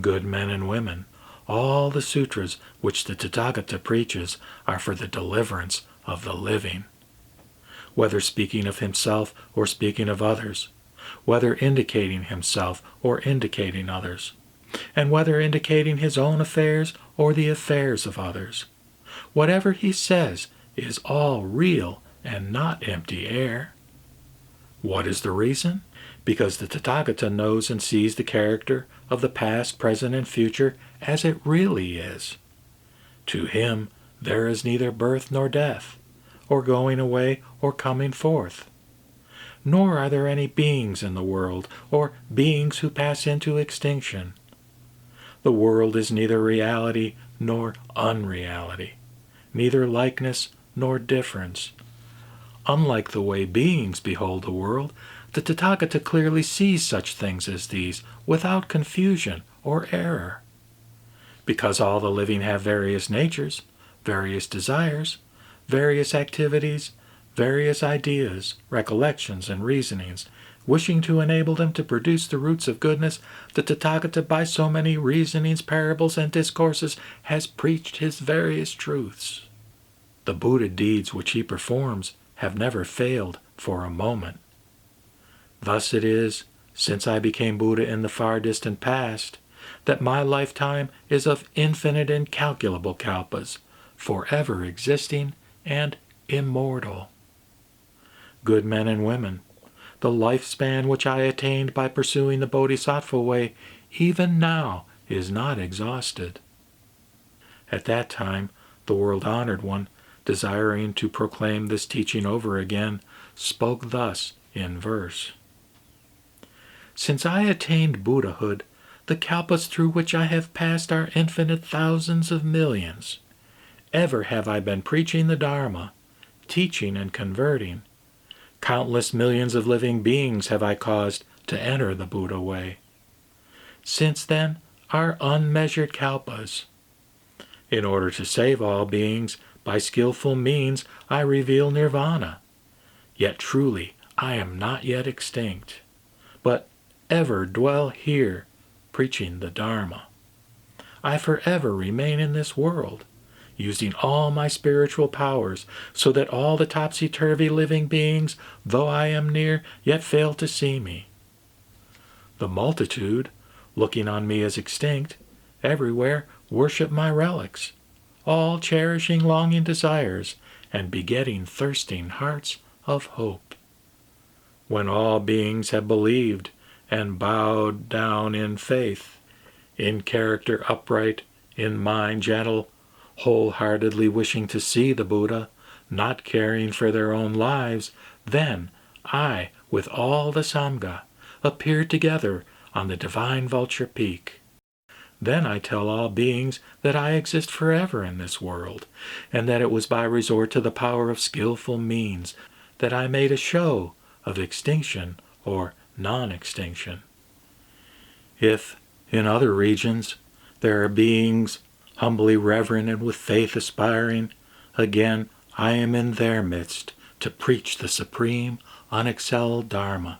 Good men and women, all the sutras which the Tathagata preaches are for the deliverance of the living. Whether speaking of himself or speaking of others, whether indicating himself or indicating others, and whether indicating his own affairs or the affairs of others, whatever he says is all real and not empty air. What is the reason? Because the Tathagata knows and sees the character of the past, present, and future as it really is. To him there is neither birth nor death, or going away or coming forth. Nor are there any beings in the world, or beings who pass into extinction. The world is neither reality nor unreality, neither likeness nor difference. Unlike the way beings behold the world, the Tathagata clearly sees such things as these without confusion or error. Because all the living have various natures, various desires, various activities, various ideas, recollections, and reasonings, wishing to enable them to produce the roots of goodness, the Tathagata by so many reasonings, parables, and discourses has preached his various truths. The Buddha deeds which he performs have never failed for a moment. Thus it is, since I became Buddha in the far distant past, that my lifetime is of infinite incalculable kalpas, forever existing and immortal. Good men and women, the lifespan which I attained by pursuing the Bodhisattva way even now is not exhausted. At that time, the world-honored one, desiring to proclaim this teaching over again, spoke thus in verse. Since I attained Buddhahood, the kalpas through which I have passed are infinite thousands of millions. Ever have I been preaching the Dharma, teaching and converting. Countless millions of living beings have I caused to enter the Buddha way. Since then are unmeasured kalpas. In order to save all beings, by skillful means I reveal nirvana. Yet truly I am not yet extinct, but ever dwell here, preaching the Dharma. I forever remain in this world, using all my spiritual powers, so that all the topsy-turvy living beings, though I am near, yet fail to see me. The multitude, looking on me as extinct, everywhere worship my relics, all cherishing longing desires, and begetting thirsting hearts of hope. When all beings have believed and bowed down in faith, in character upright, in mind gentle, wholeheartedly wishing to see the Buddha, not caring for their own lives, then I, with all the Sangha, appear together on the divine vulture peak. Then I tell all beings that I exist forever in this world, and that it was by resort to the power of skillful means that I made a show of extinction or non-extinction. If, in other regions, there are beings humbly reverent and with faith aspiring, again I am in their midst to preach the supreme, unexcelled Dharma.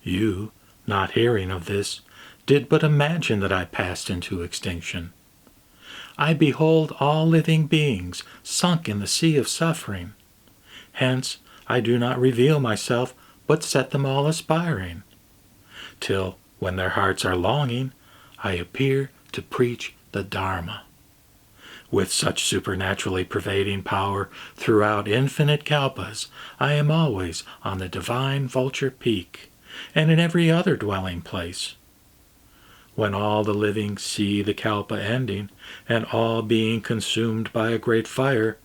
You, not hearing of this, did but imagine that I passed into extinction. I behold all living beings sunk in the sea of suffering. Hence, I do not reveal myself, but set them all aspiring, till, when their hearts are longing, I appear to preach the Dharma. With such supernaturally pervading power throughout infinite kalpas, I am always on the divine vulture peak, and in every other dwelling place. When all the living see the kalpa ending, and all being consumed by a great fire,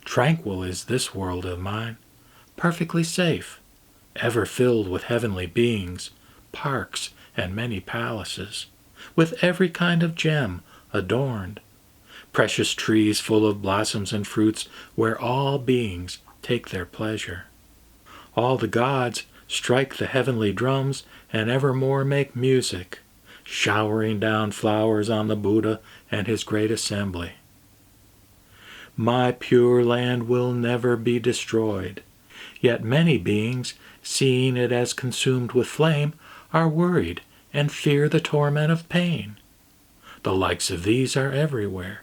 tranquil is this world of mine, perfectly safe, ever filled with heavenly beings, parks, and many palaces, with every kind of gem adorned, precious trees full of blossoms and fruits, where all beings take their pleasure. All the gods strike the heavenly drums and evermore make music, showering down flowers on the Buddha and his great assembly. My pure land will never be destroyed, yet many beings, seeing it as consumed with flame, are worried and fear the torment of pain, The likes of these are everywhere.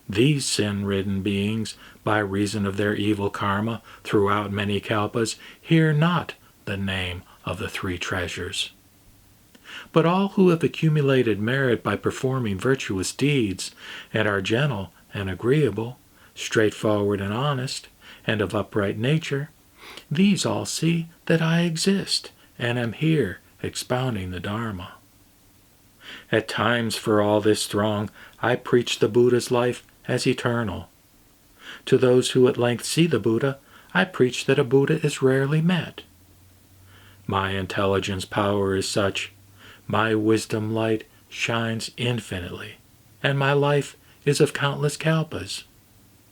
These sin-ridden beings, by reason of their evil karma throughout many kalpas, hear not the name of the three treasures. But all who have accumulated merit by performing virtuous deeds, and are gentle and agreeable, straightforward and honest, and of upright nature, these all see that I exist, and am here expounding the Dharma. At times for all this throng I preach the Buddha's life as eternal. To those who at length see the Buddha, I preach that a Buddha is rarely met. My intelligence power is such, my wisdom light shines infinitely, and my life is of countless kalpas,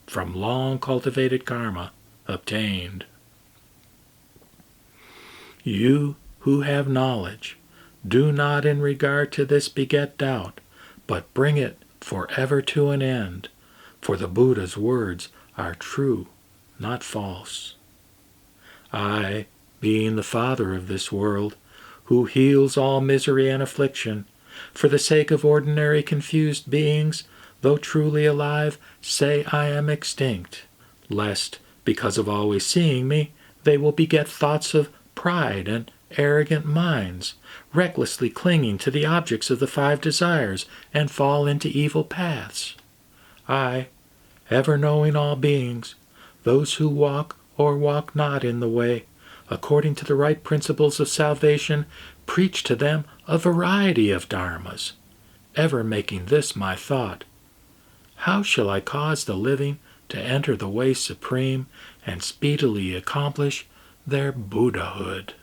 from long cultivated karma obtained. You who have knowledge, do not in regard to this beget doubt, but bring it forever to an end, for the Buddha's words are true, not false. I, being the Father of this world, who heals all misery and affliction, for the sake of ordinary confused beings, though truly alive, say I am extinct, lest, because of always seeing me, they will beget thoughts of pride and arrogant minds, recklessly clinging to the objects of the five desires, and fall into evil paths. I, ever knowing all beings, those who walk or walk not in the way, according to the right principles of salvation, preach to them a variety of dharmas, ever making this my thought: how shall I cause the living to enter the way supreme and speedily accomplish their Buddhahood?